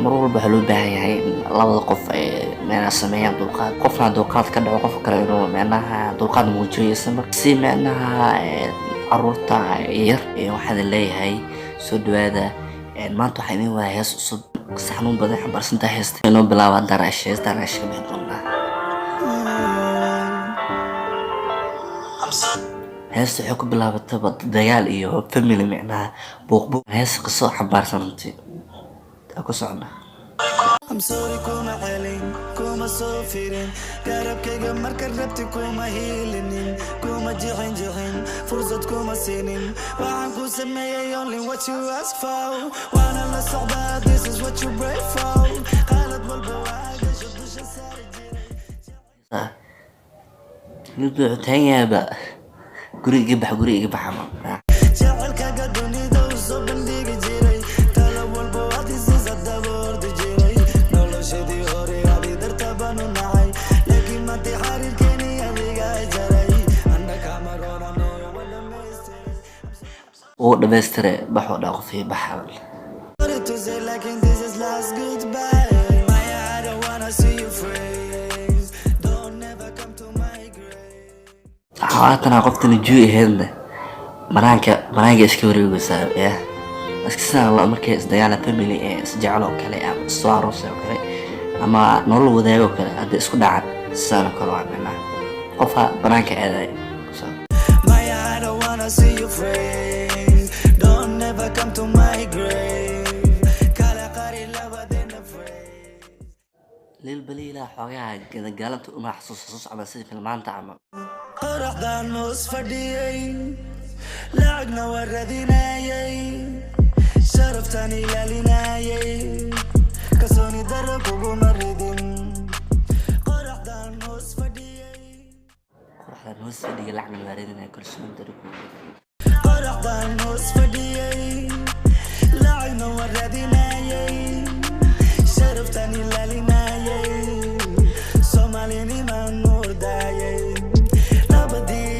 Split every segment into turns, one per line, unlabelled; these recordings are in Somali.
mar walba waxaa loo baahan yahay in labada qof ay micnaha sameeyaan dulqaad, qofna dulqaad ka dhaco qofka kale inuu micnaha dulqaad muujiyo isla markaa si micnaha caruurta yar waxaan leeyahay soo dhawaada. maanta waxaan idin wadaa hees cusub xanuun badan xambaarsan tahay heesta inoo bilaaba daraash ka bixi doonaa. heesta waxay ku bilaabataba dagaal iyo family micnaha buuq hees qiso xambaarsan runtii ku socona.
I'm sorry kuma celin kuma soo firin garabkayga marka rabti kuma hiilinin kuma jixin fursad kuma siinin waxaan ku sameeyay only what you ask for waana la socdaa this is what you pray for qalad walba waa gasho dusha saari jiray
yuu taayaba guriga bax ama
jacaylkaaga dunida u soo bandhigi jiray tala walba waa this adaboordi jiray noloshadii hore adi dartabanu nacay laakiin maanta xariirkeeni adiga jaray anda kamarorano wala meestere
oo dhameystire baxo dhaa qofii baxal
to say like this is last goodbye my I don't wanna see you freeze don't never come to my grave
haatana qoftani juu aheedna manaanka iska wareegaysaa iska saan markay isdagaala family isjecel oo kale ama soo aroos oo kale ama nolol wadaago kale hadda isku dhacan saan kale waa micnaha qofka banaanka aaday
my I don't wanna see you freeze don't never come to my grave kala qari labadena freeze
leel baliila xoogaa gaalanta uma xasuus ama sidii filmaanta ama
qoraxdan hoos fadhiyay lacagna waradinayay sharaftan ilaalinayay kalsooni daro kuguma ridin qoraxdan hoos fadhiyay
lacagna waradinayay kalsooni daro
qoraxdan hoos fadhiyay lacagna waradinayay sharaftan ilaalinayay soomaalinima nuurdayay
labadii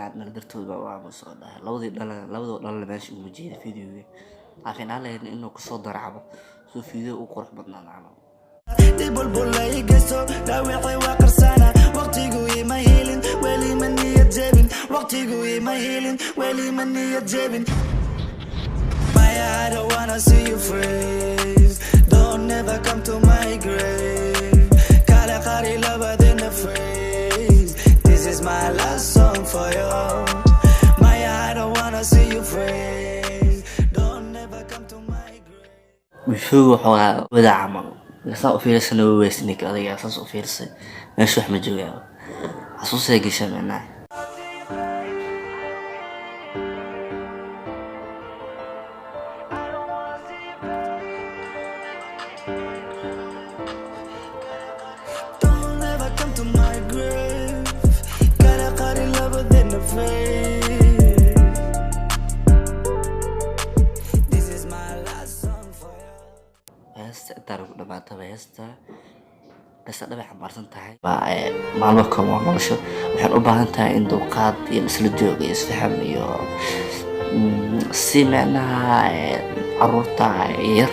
aan dartood baa soo dhahay labadoo dhalana meesha ugu jeeda fiidiyoga laakiin aan leeyahay inuu ku soo daracabo soo fiidiyo u qurux badnaado
dibulbulay geeso dhaawacay waa qarsana waqtigu ima helin weli ma niyad jebin waqtigu ima helin weli ma niyad jebin my I don't wanna see you freeze don't never come to my grave kala qari labadena freeze this is my last song for you my I don't wanna see you freeze don't never come to my grave
wuxuu waxa wada camal saa u fiirsan oo weesnik adiga saas u fiirsay meesha wax ma joogaa xasuusay gashay micnaha heesta bas dhabe xambaarsan tahay maalmo kale nolosha waxaan u baahan tahay in dulqaad iyo isla joog iyo isfaham iyo si micnaha caruurta yar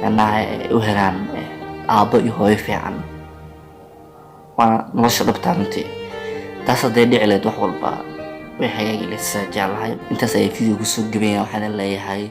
micnaha u helaan aabbo iyo hooyo fiican waana nolosha dhabtaa runtii taas hadday dhici lahayd wax walba way hagaagi lahayd jeclahay intaas ay video kusoo gabayaan waxaan leeyahay